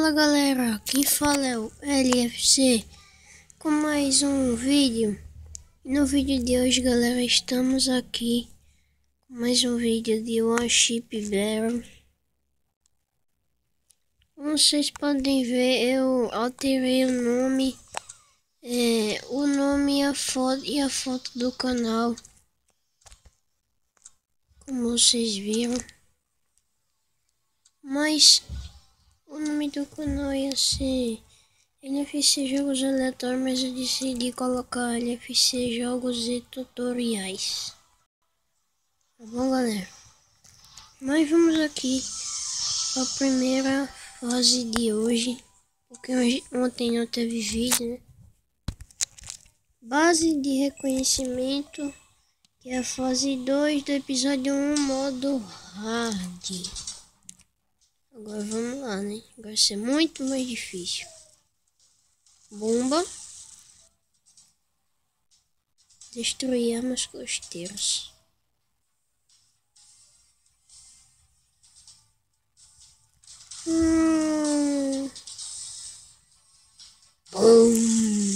Fala galera, quem fala é o LFC com mais um vídeo. No vídeo de hoje, galera, estamos aqui com mais um vídeo de One Chip Battle. Como vocês podem ver, eu alterei o nome, e a foto do canal, como vocês viram. Mas o nome do canal ia ser LFC Jogos Aleatórios, mas eu decidi colocar LFC Jogos e Tutoriais. Tá bom, galera? Nós vamos aqui para a primeira fase de hoje, porque ontem não teve vídeo, né? Base de reconhecimento, que é a fase 2 do episódio 1, modo hard. Agora vamos lá, né? Vai ser muito mais difícil. Bomba. Destruir armas costeiras.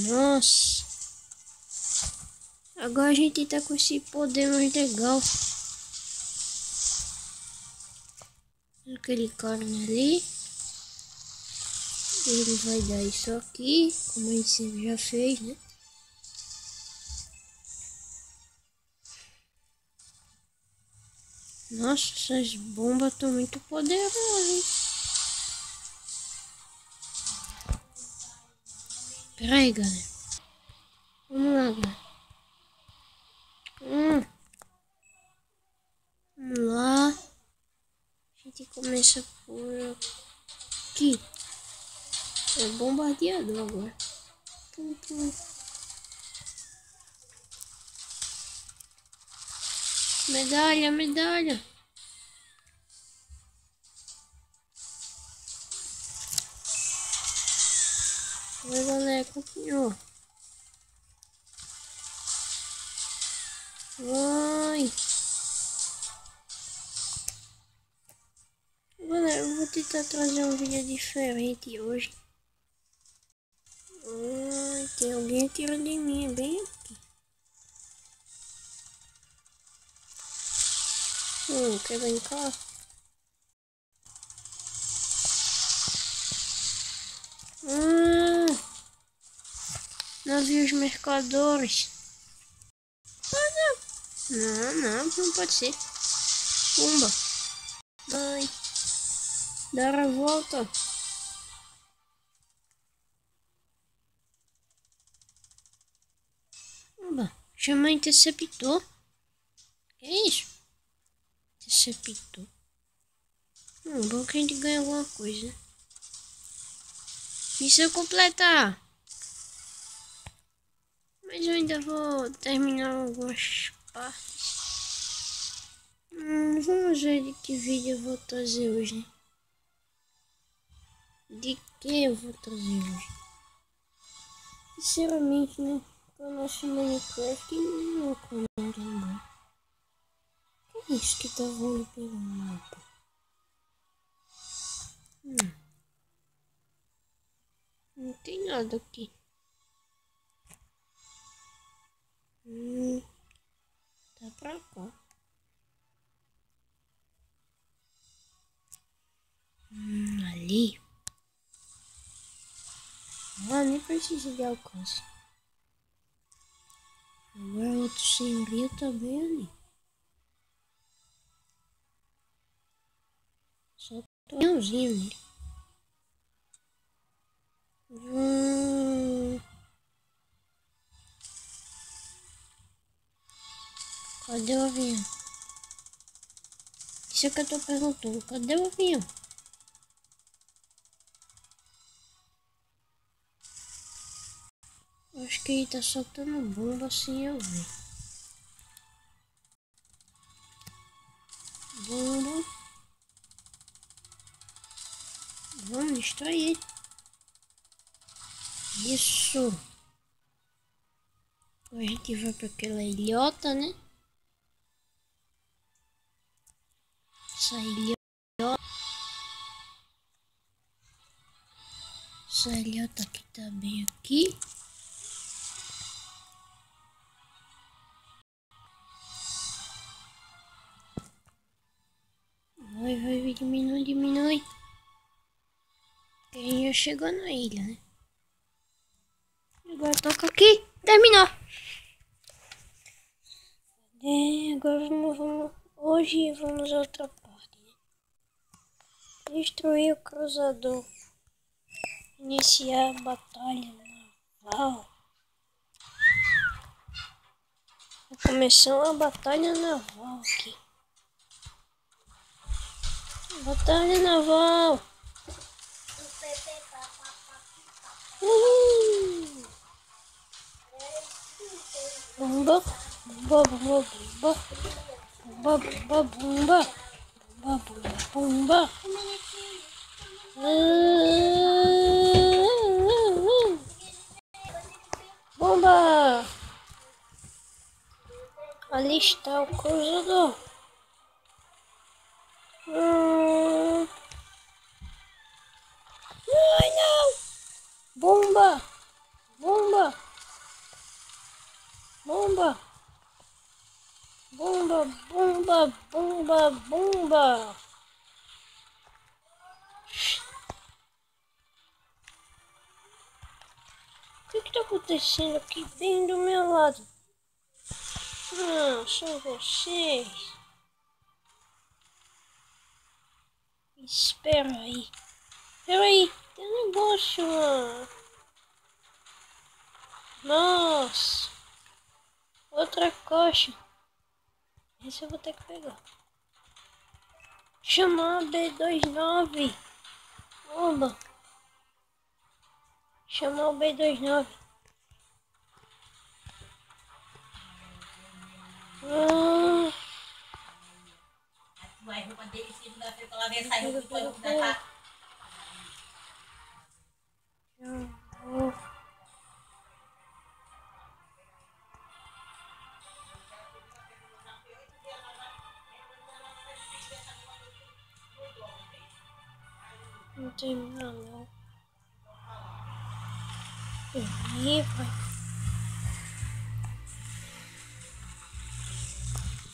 Nossa. Agora a gente tá com esse poder mais legal. Aquele cara ali. Ele vai dar isso aqui, como a gente sempre já fez, né? Nossa, essas bombas estão muito poderosas, hein? Pera aí, galera. Vamos lá, galera. Vamos lá. A gente começa por aqui. É bombardeador agora. Pum, pum. Medalha, medalha. Vai, galera, continua. Vai. Galera, eu vou tentar trazer um vídeo diferente hoje. Ai, tem alguém atirando em mim, é bem aqui. Quer brincar? Navios mercadores. Não pode ser. Pumba. Vai. Dar a volta. Pumba. Chama interceptor. Que é isso? Interceptor. Bom que a gente ganha alguma coisa. Missão completa. Mas eu ainda vou terminar algumas partes. Vamos ver de que vídeo eu vou trazer hoje, né? De que eu vou trazer hoje? Sinceramente, né? O nosso Minecraft não comenta não. O que é isso que tá voando pelo mapa? Não tem nada aqui. Tá pra cá. Ali. Nem precisa de alcance. Agora outro senhorio também ali. Só tonhãozinho nele. Cadê o avião? Isso é que eu tô perguntando. Cadê o avião? Acho que ele tá soltando bomba assim, eu vi. Bomba. Vamos destruir. Isso. A gente vai para aquela ilhota, né? Essa ilhota. Zelhota que tá bem aqui. Vai, diminui. Porque a gente já chegou na ilha, né? Agora toca aqui. Terminou. Agora vamos. Hoje vamos a outra parte, né? Destruir o cruzador. Iniciar a batalha naval. Começou a batalha naval aqui. Batalha naval. Bomba. Bomba. Ali está o cruzador. Ai, não! Bomba! O que está acontecendo aqui bem do meu lado? São vocês. Espera aí. Tem um negócio, mano. Nossa. Outra caixa. Esse eu vou ter que pegar. Chamar B29. Oba. Chamar o B29. Vai, roupa dele, segunda-feira, pra lá ver essa roupa, depois roupa da casa. Não terminou não. Aí vai.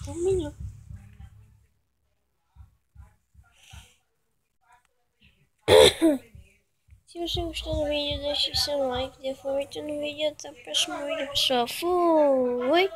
Terminou. Se você gostou do vídeo, deixe seu like, dê favorito no vídeo e até o próximo vídeo, pessoal. Fui!